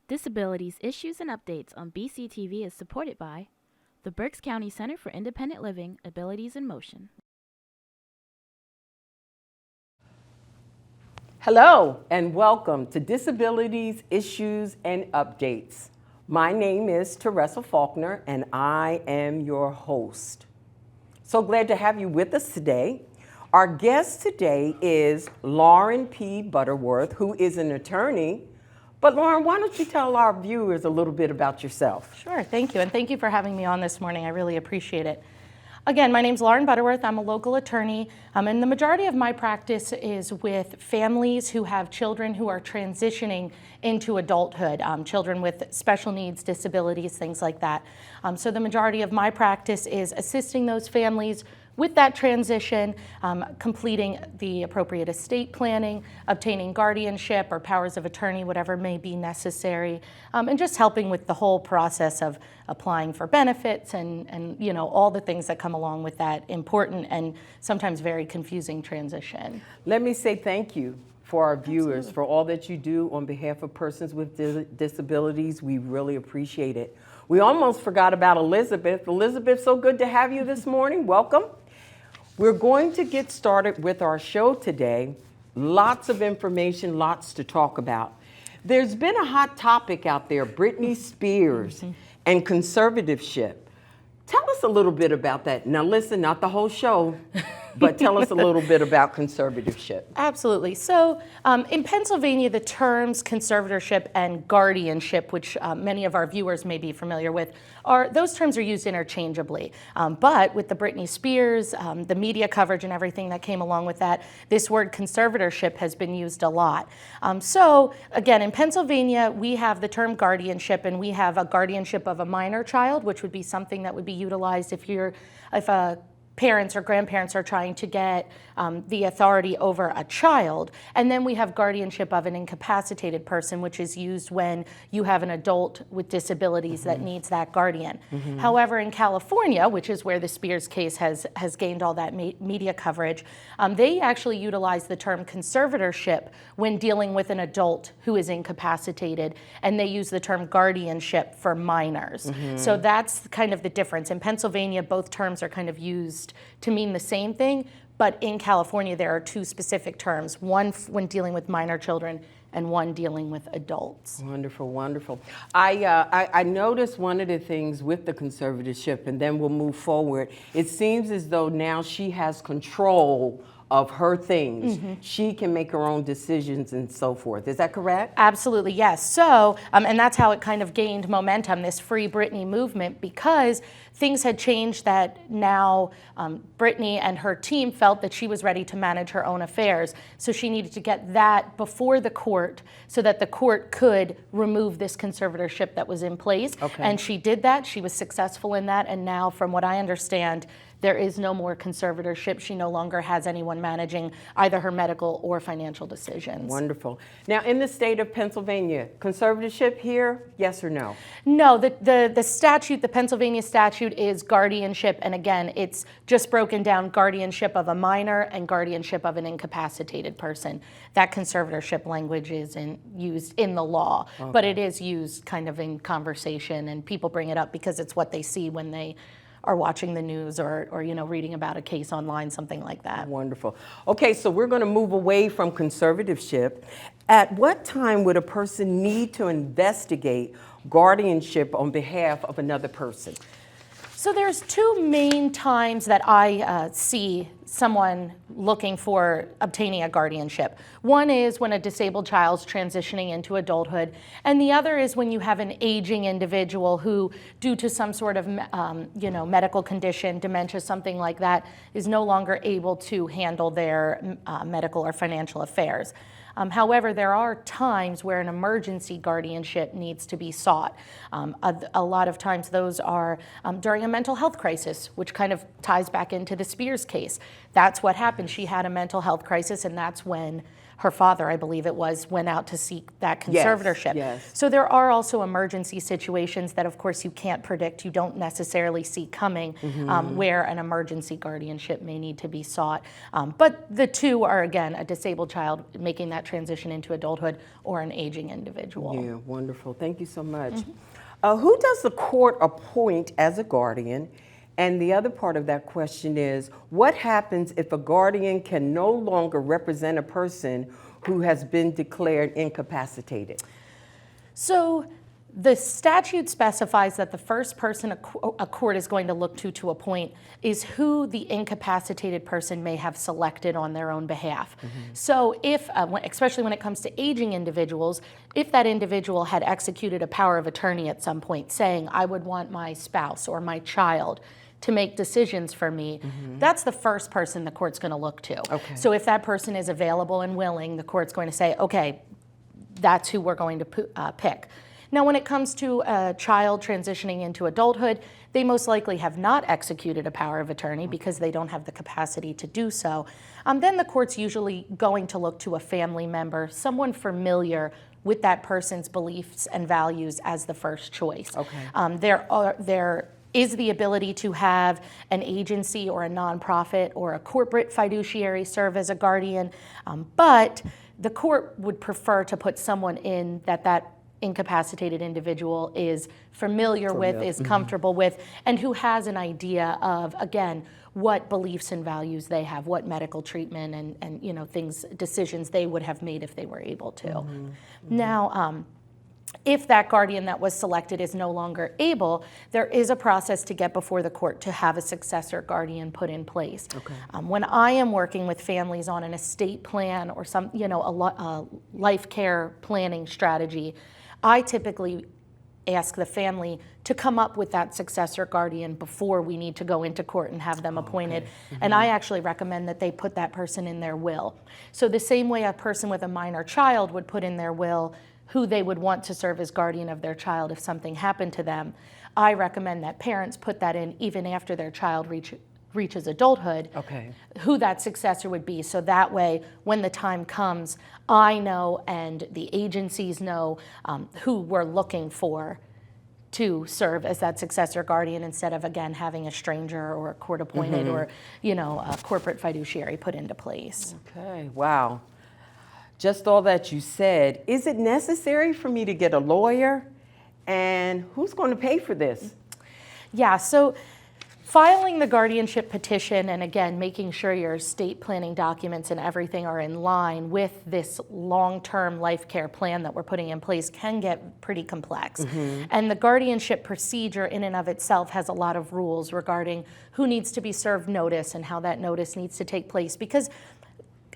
Disabilities Issues and Updates on BCTV is supported by the Berks County Center for Independent Living, Abilities in Motion. Hello and welcome to Disabilities Issues and Updates. My name is Teresa Faulkner and I am your host. So glad to have you with us today. Our guest today is Lauren P. Butterworth, who is an attorney. But Lauren, why don't you tell our viewers a little bit about yourself? Sure, thank you. And thank you for having me on this morning. I really appreciate it. Again, my name's Lauren Butterworth. I'm a local attorney, and the majority of my practice is with families who have children who are transitioning into adulthood, children with special needs, disabilities, things like that. So the majority of my practice is assisting those families with that transition, completing the appropriate estate planning, obtaining guardianship or powers of attorney, whatever may be necessary, and just helping with the whole process of applying for benefits and you know, all the things that come along with that important and sometimes very confusing transition. Let me say thank you for our viewers. Absolutely. For all that you do on behalf of persons with disabilities. We really appreciate it. We almost forgot about Elizabeth. Elizabeth, so good to have you this morning. Welcome. We're going to get started with our show today. Lots of information, lots to talk about. There's been a hot topic out there, Britney Spears and conservatorship. Tell us a little bit about that. Now listen, not the whole show, but tell us a little bit about conservatorship. Absolutely. So in Pennsylvania, the terms conservatorship and guardianship, which many of our viewers may be familiar with, those terms are used interchangeably. But with the Britney Spears, the media coverage and everything that came along with that, this word conservatorship has been used a lot. So again, in Pennsylvania, we have the term guardianship, and we have a guardianship of a minor child, which would be something that would be utilized if parents or grandparents are trying to get the authority over a child. And then we have guardianship of an incapacitated person, which is used when you have an adult with disabilities that needs that guardian. However, in California, which is where the Spears case has gained all that media coverage, they actually utilize the term conservatorship when dealing with an adult who is incapacitated, and they use the term guardianship for minors. So that's kind of the difference. In Pennsylvania, both terms are kind of used to mean the same thing, but in California there are two specific terms, one when dealing with minor children and one dealing with adults. Wonderful, wonderful. I noticed one of the things with the conservatorship, and then we'll move forward. It seems as though now she has control of her things. She can make her own decisions and so forth. Is that correct? Absolutely, yes. So, and that's how it kind of gained momentum, this Free Britney movement, because things had changed that now Britney and her team felt that she was ready to manage her own affairs. So she needed to get that before the court so that the court could remove this conservatorship that was in place. Okay. And she did that. She was successful in that. And now, from what I understand, there is no more conservatorship. She no longer has anyone managing either her medical or financial decisions. Wonderful. Now, in the state of Pennsylvania, conservatorship here, yes or no? No, the statute, the Pennsylvania statute is guardianship. And again, it's just broken down guardianship of a minor and guardianship of an incapacitated person. That conservatorship language is used in the law, but it is used kind of in conversation, and people bring it up because it's what they see when they are watching the news or you know, reading about a case online, something like that. Wonderful. Okay, so we're going to move away from conservatorship. At what time would a person need to investigate guardianship on behalf of another person? So there's two main times that I see someone looking for obtaining a guardianship. One is when a disabled child's transitioning into adulthood, and the other is when you have an aging individual who, due to some sort of medical condition, dementia, something like that, is no longer able to handle their medical or financial affairs. However, there are times where an emergency guardianship needs to be sought. A lot of times those are during a mental health crisis, which kind of ties back into the Spears case. That's what happened. She had a mental health crisis, and that's when her father, I believe it was, went out to seek that conservatorship. yes. So there are also emergency situations that, of course, you can't predict, you don't necessarily see coming, where an emergency guardianship may need to be sought. But the two are, again, a disabled child making that transition into adulthood or an aging individual. Yeah, wonderful. Thank you so much. Who does the court appoint as a guardian? And the other part of that question is, what happens if a guardian can no longer represent a person who has been declared incapacitated? So the statute specifies that the first person a court is going to look to appoint is who the incapacitated person may have selected on their own behalf. So if, especially when it comes to aging individuals, if that individual had executed a power of attorney at some point saying, I would want my spouse or my child to make decisions for me, that's the first person the court's going to look to. Okay. So if that person is available and willing, the court's going to say, okay, that's who we're going to pick. Now, when it comes to a child transitioning into adulthood, they most likely have not executed a power of attorney because they don't have the capacity to do so. Then the court's usually going to look to a family member, someone familiar with that person's beliefs and values as the first choice. Okay. There is the ability to have an agency or a nonprofit or a corporate fiduciary serve as a guardian, but the court would prefer to put someone in that incapacitated individual is familiar with, is comfortable with, and who has an idea of, again, what beliefs and values they have, what medical treatment and decisions they would have made if they were able to. Now, if that guardian that was selected is no longer able, there is a process to get before the court to have a successor guardian put in place. Okay. When I am working with families on an estate plan or some, a life care planning strategy, I typically ask the family to come up with that successor guardian before we need to go into court and have them appointed. And I actually recommend that they put that person in their will. So the same way a person with a minor child would put in their will who they would want to serve as guardian of their child if something happened to them, I recommend that parents put that in even after their child reaches adulthood, who that successor would be. So that way, when the time comes, I know and the agencies know who we're looking for to serve as that successor guardian instead of, again, having a stranger or a court-appointed or, a corporate fiduciary put into place. Okay, wow. Just all that you said, is it necessary for me to get a lawyer? And who's going to pay for this? Yeah, so filing the guardianship petition and, again, making sure your estate planning documents and everything are in line with this long-term life care plan that we're putting in place can get pretty complex. And the guardianship procedure in and of itself has a lot of rules regarding who needs to be served notice and how that notice needs to take place, because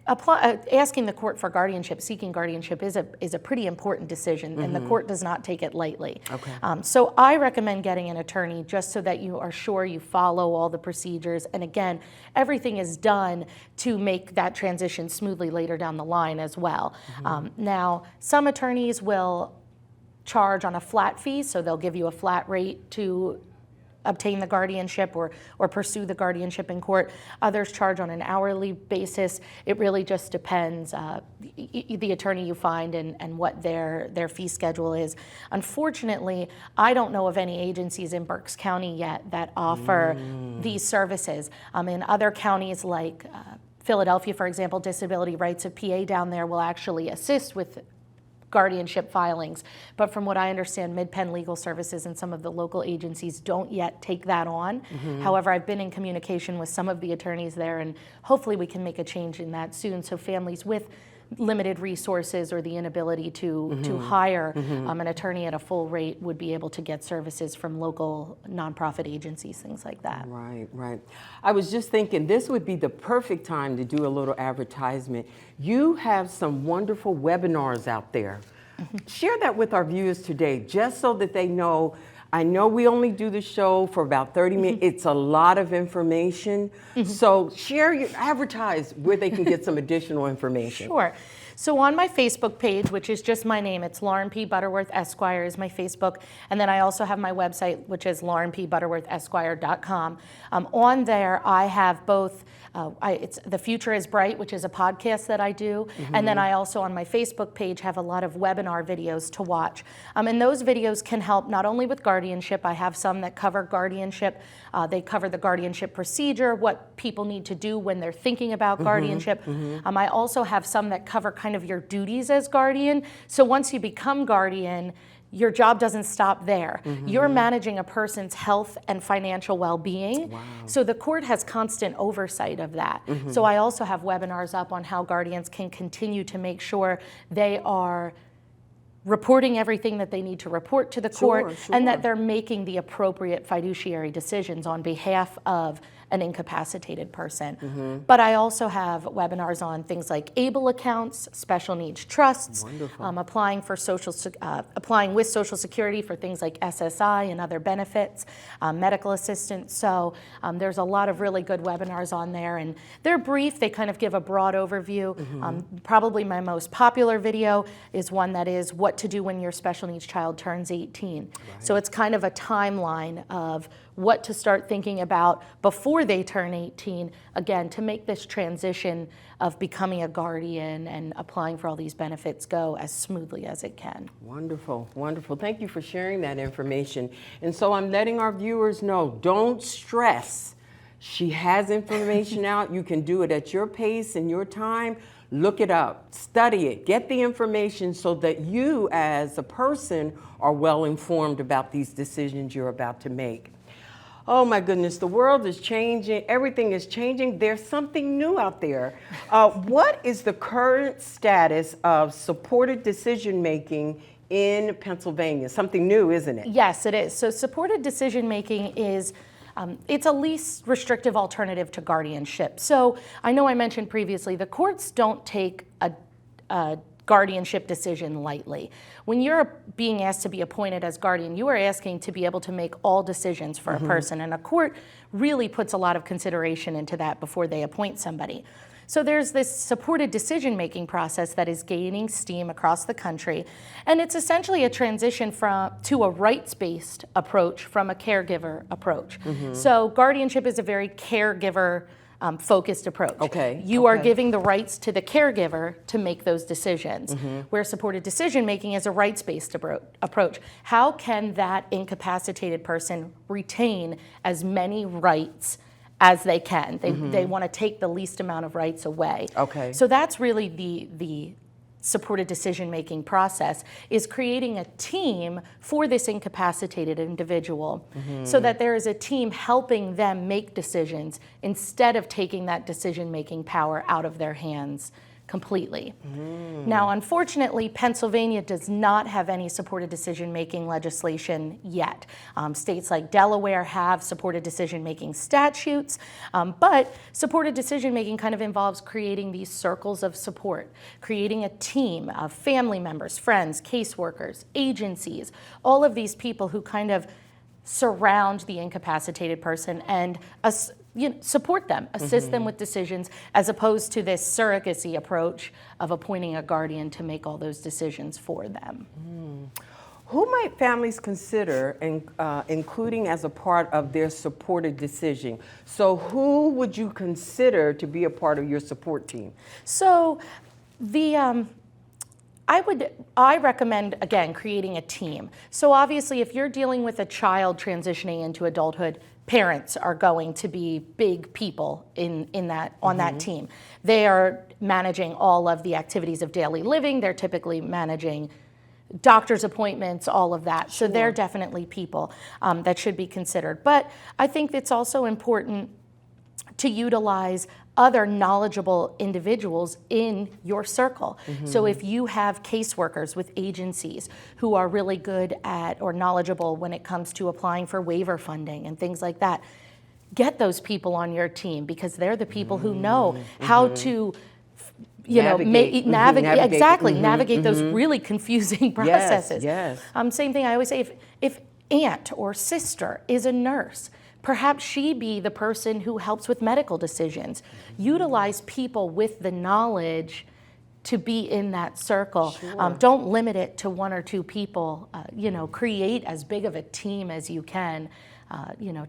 asking the court for guardianship, seeking guardianship is a pretty important decision, and the court does not take it lightly. Okay. So I recommend getting an attorney just so that you are sure you follow all the procedures, and again, everything is done to make that transition smoothly later down the line as well. Now, some attorneys will charge on a flat fee, so they'll give you a flat rate to obtain the guardianship or pursue the guardianship in court. Others charge on an hourly basis. It really just depends the attorney you find and what their fee schedule is. Unfortunately, I don't know of any agencies in Berks County yet that offer these services. In other counties like Philadelphia, for example, Disability Rights of PA down there will actually assist with guardianship filings. But from what I understand, Mid-Penn Legal Services and some of the local agencies don't yet take that on. However, I've been in communication with some of the attorneys there, and hopefully we can make a change in that soon so families with limited resources or the inability to hire an attorney at a full rate would be able to get services from local nonprofit agencies, things like that. Right, right. I was just thinking this would be the perfect time to do a little advertisement. You have some wonderful webinars out there. Share that with our viewers today, just so that they know. I know we only do the show for about 30 minutes. It's a lot of information. So advertise where they can get some additional information. Sure. So on my Facebook page, which is just my name, it's Lauren P. Butterworth Esquire is my Facebook. And then I also have my website, which is laurenpbutterworthesquire.com. On there, I have both, it's The Future is Bright, which is a podcast that I do. And then I also, on my Facebook page, have a lot of webinar videos to watch. And those videos can help not only with guardianship. I have some that cover guardianship. They cover the guardianship procedure, what people need to do when they're thinking about guardianship. I also have some that cover kind of your duties as guardian. So once you become guardian, your job doesn't stop there. You're managing a person's health and financial well-being. Wow. So the court has constant oversight of that. So I also have webinars up on how guardians can continue to make sure they are reporting everything that they need to report to the court, and that they're making the appropriate fiduciary decisions on behalf of an incapacitated person. But I also have webinars on things like ABLE accounts, special needs trusts, applying with Social Security for things like SSI and other benefits, medical assistance. So there's a lot of really good webinars on there, and they're brief. They kind of give a broad overview. Probably my most popular video is one that is what to do when your special needs child turns 18. So it's kind of a timeline of what to start thinking about before they turn 18, again, to make this transition of becoming a guardian and applying for all these benefits go as smoothly as it can. Wonderful, wonderful. Thank you for sharing that information. And so I'm letting our viewers know, don't stress. She has information out. You can do it at your pace and your time. Look it up, study it, get the information so that you as a person are well informed about these decisions you're about to make. Oh my goodness, the world is changing, everything is changing. There's something new out there. What is the current status of supported decision-making in Pennsylvania? Something new, isn't it? Yes, it is. So supported decision-making is it's a least restrictive alternative to guardianship. So I know I mentioned previously, the courts don't take a guardianship decision lightly. When you're being asked to be appointed as guardian, you are asking to be able to make all decisions for a person, and a court really puts a lot of consideration into that before they appoint somebody. So there's this supported decision-making process that is gaining steam across the country, and it's essentially a transition to a rights-based approach from a caregiver approach. So guardianship is a very caregiver focused approach. You are giving the rights to the caregiver to make those decisions, where supported decision-making is a rights-based approach. How can that incapacitated person retain as many rights as they can? They want to take the least amount of rights away. So that's really the supported decision-making process, is creating a team for this incapacitated individual so that there is a team helping them make decisions instead of taking that decision-making power out of their hands completely. Now, unfortunately, Pennsylvania does not have any supported decision-making legislation yet. States like Delaware have supported decision-making statutes, but supported decision-making kind of involves creating these circles of support, creating a team of family members, friends, caseworkers, agencies, all of these people who kind of surround the incapacitated person and support them, assist them with decisions, as opposed to this surrogacy approach of appointing a guardian to make all those decisions for them. Who might families consider including as a part of their supported decision? So who would you consider to be a part of your support team? So I recommend, again, creating a team. So obviously, if you're dealing with a child transitioning into adulthood, parents are going to be big people on that team. They are managing all of the activities of daily living. They're typically managing doctor's appointments, all of that. So they're definitely people that should be considered. But I think it's also important to utilize other knowledgeable individuals in your circle. So if you have caseworkers with agencies who are really good at or knowledgeable when it comes to applying for waiver funding and things like that, get those people on your team, because they're the people who know how to navigate those really confusing processes. Same thing I always say, if aunt or sister is a nurse, perhaps she be the person who helps with medical decisions. Utilize people with the knowledge to be in that circle. Sure. Don't limit it to one or two people. Create as big of a team as you can,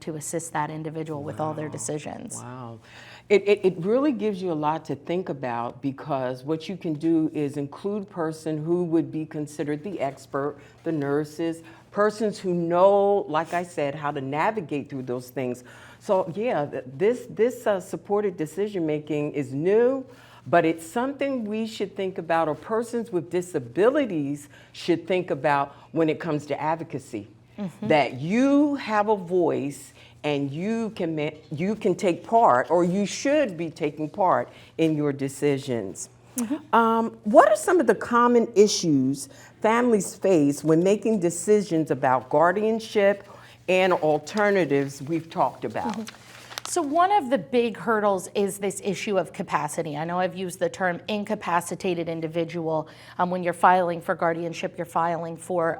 to assist that individual with all their decisions. Wow. It really gives you a lot to think about, because what you can do is include person who would be considered the expert, the nurses, persons who know, like I said, how to navigate through those things. So yeah, this supported decision making is new, but it's something we should think about, or persons with disabilities should think about when it comes to advocacy. That you have a voice and you can take part, or you should be taking part in your decisions. What are some of the common issues families face when making decisions about guardianship and alternatives we've talked about? So one of the big hurdles is this issue of capacity. I know I've used the term incapacitated individual. When you're filing for guardianship, you're filing for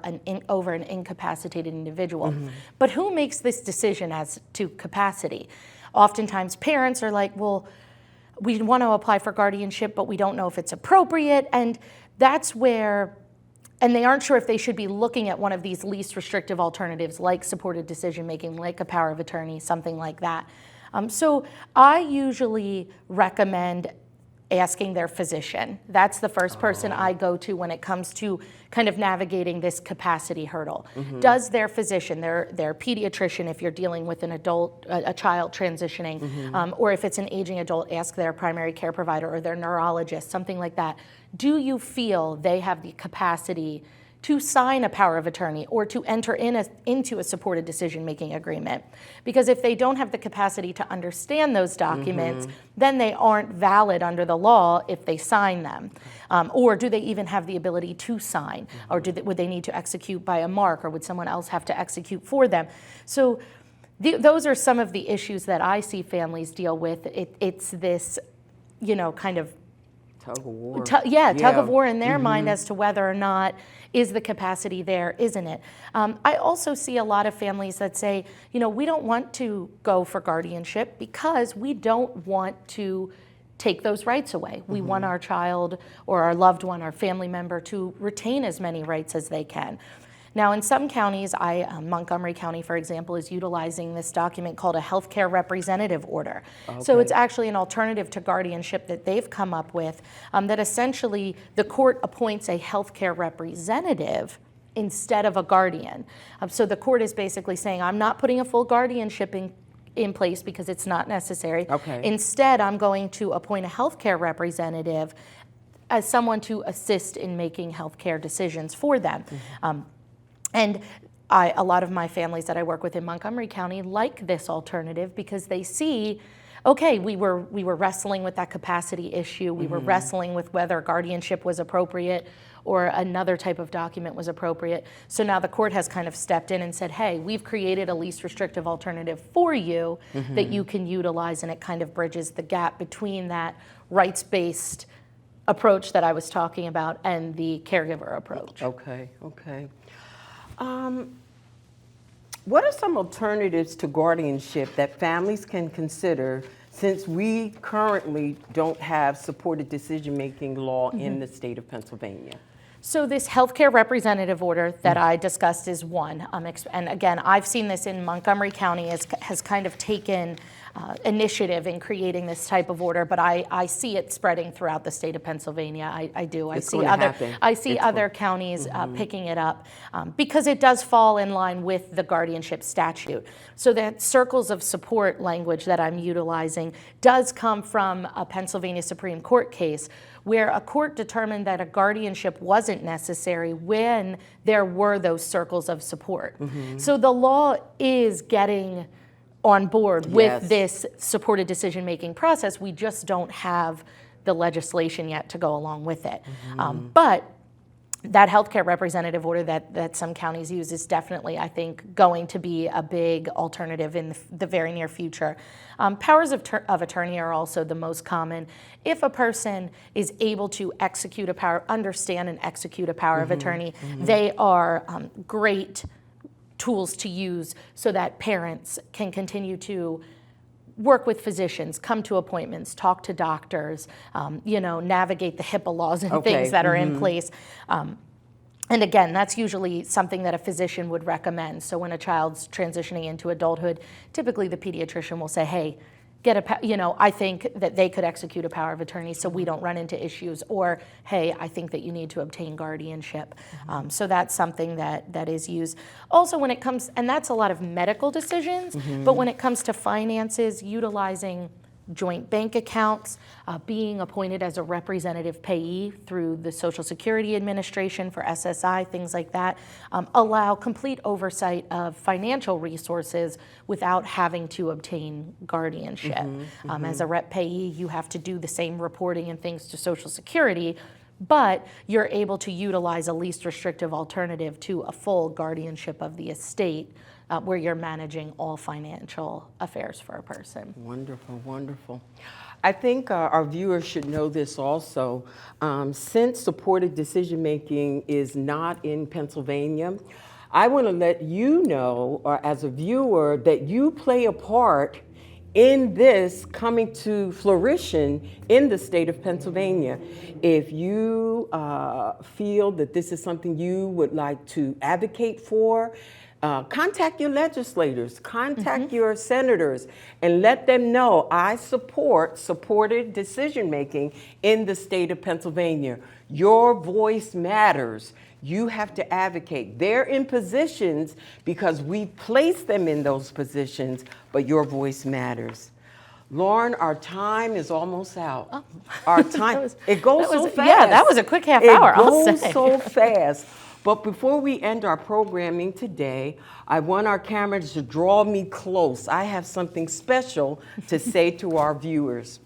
over an incapacitated individual. But who makes this decision as to capacity? Oftentimes parents are like, well, we want to apply for guardianship, but we don't know if it's appropriate. And that's where, and they aren't sure if they should be looking at one of these least restrictive alternatives like supported decision making, like a power of attorney, something like that. So I usually recommend asking their physician. That's the first person I go to when it comes to kind of navigating this capacity hurdle. Does their physician, their pediatrician, if you're dealing with an adult, a child transitioning, or if it's an aging adult, ask their primary care provider or their neurologist, something like that. Do you feel they have the capacity to sign a power of attorney or to enter into a supported decision-making agreement? Because if they don't have the capacity to understand those documents, then they aren't valid under the law if they sign them. Or do they even have the ability to sign? Or would they need to execute by a mark, or would someone else have to execute for them? So those are some of the issues that I see families deal with. It's this, kind of Tug of war. tug of war in their mind as to whether or not is the capacity there, isn't it? I also see a lot of families that say, we don't want to go for guardianship because we don't want to take those rights away. We want our child or our loved one, our family member, to retain as many rights as they can. Now, in some counties, Montgomery County, for example, is utilizing this document called a healthcare representative order. So it's actually an alternative to guardianship that they've come up with, that essentially the court appoints a healthcare representative instead of a guardian. So the court is basically saying, I'm not putting a full guardianship in place because it's not necessary. Instead, I'm going to appoint a healthcare representative as someone to assist in making healthcare decisions for them. And a lot of my families that I work with in Montgomery County like this alternative because they see, okay, we were wrestling with that capacity issue. We were wrestling with whether guardianship was appropriate or another type of document was appropriate. So now the court has kind of stepped in and said, hey, we've created a least restrictive alternative for you that you can utilize, and it kind of bridges the gap between that rights-based approach that I was talking about and the caregiver approach. Okay. What are some alternatives to guardianship that families can consider, since we currently don't have supported decision-making law in the state of Pennsylvania? So this healthcare representative order that I discussed is one. And again, I've seen this in Montgomery County has kind of taken initiative in creating this type of order, but I see it spreading throughout the state of Pennsylvania. I do. I see other counties picking it up because it does fall in line with the guardianship statute. So that circles of support language that I'm utilizing does come from a Pennsylvania Supreme Court case where a court determined that a guardianship wasn't necessary when there were those circles of support. So the law is getting on board with this supported decision-making process. We just don't have the legislation yet to go along with it. But that healthcare representative order that some counties use is definitely, I think, going to be a big alternative in the very near future. Powers of attorney are also the most common. If a person is able to understand and execute a power of attorney, they are great tools to use so that parents can continue to work with physicians, come to appointments, talk to doctors, navigate the HIPAA laws and Okay, things that are in place. And again, that's usually something that a physician would recommend. So when a child's transitioning into adulthood, typically the pediatrician will say, hey, I think that they could execute a power of attorney so we don't run into issues, or hey, I think that you need to obtain guardianship. So that's something that is used. Also when it comes, and that's a lot of medical decisions, but when it comes to finances, utilizing joint bank accounts, being appointed as a representative payee through the Social Security Administration for SSI, things like that, allow complete oversight of financial resources without having to obtain guardianship. As a rep payee, you have to do the same reporting and things to Social Security, but you're able to utilize a least restrictive alternative to a full guardianship of the estate, where you're managing all financial affairs for a person. Wonderful, wonderful. I think our viewers should know this also. Since supported decision-making is not in Pennsylvania, I want to let you know, or as a viewer, that you play a part in this coming to fruition in the state of Pennsylvania. If you feel that this is something you would like to advocate for, contact your legislators, contact your senators, and let them know I support supported decision-making in the state of Pennsylvania. Your voice matters. You have to advocate. They're in positions because we place them in those positions, but your voice matters. Lauren, our time is almost out. Oh. Our time, it goes so fast. Yeah, that was a quick half hour, I'll say. It goes so fast. But before we end our programming today, I want our cameras to draw me close. I have something special to say to our viewers.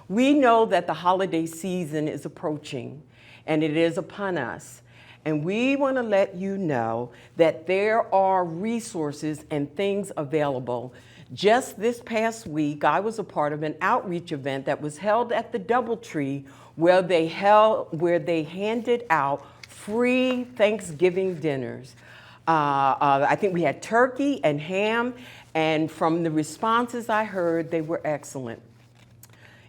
We know that the holiday season is approaching, and it is upon us. And we want to let you know that there are resources and things available. Just this past week, I was a part of an outreach event that was held at the DoubleTree, where they handed out free Thanksgiving dinners. I think we had turkey and ham, and from the responses I heard, they were excellent.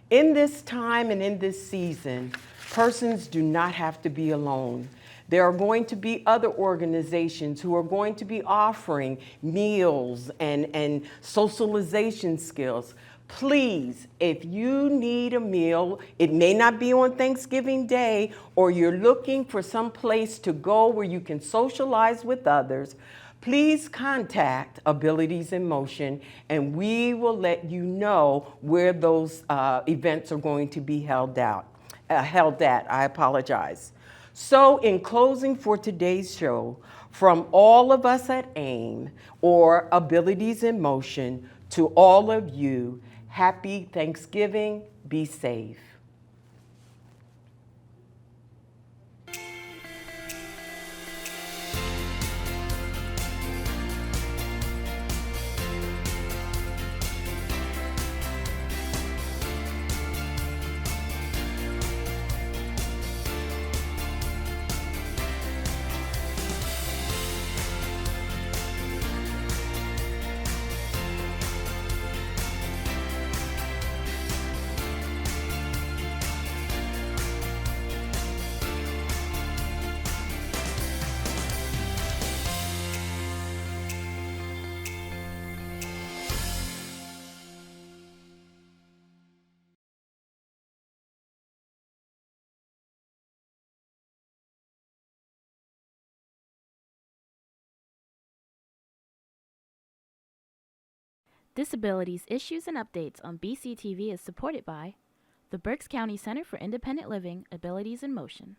In this time and in this season, persons do not have to be alone. There are going to be other organizations who are going to be offering meals and socialization skills. Please, if you need a meal, it may not be on Thanksgiving Day, or you're looking for some place to go where you can socialize with others, please contact Abilities in Motion, and we will let you know where those events are going to be held at. I apologize. So in closing for today's show, from all of us at AIM, or Abilities in Motion, to all of you, happy Thanksgiving, be safe. Disabilities Issues and Updates on BCTV is supported by the Berks County Center for Independent Living, Abilities in Motion.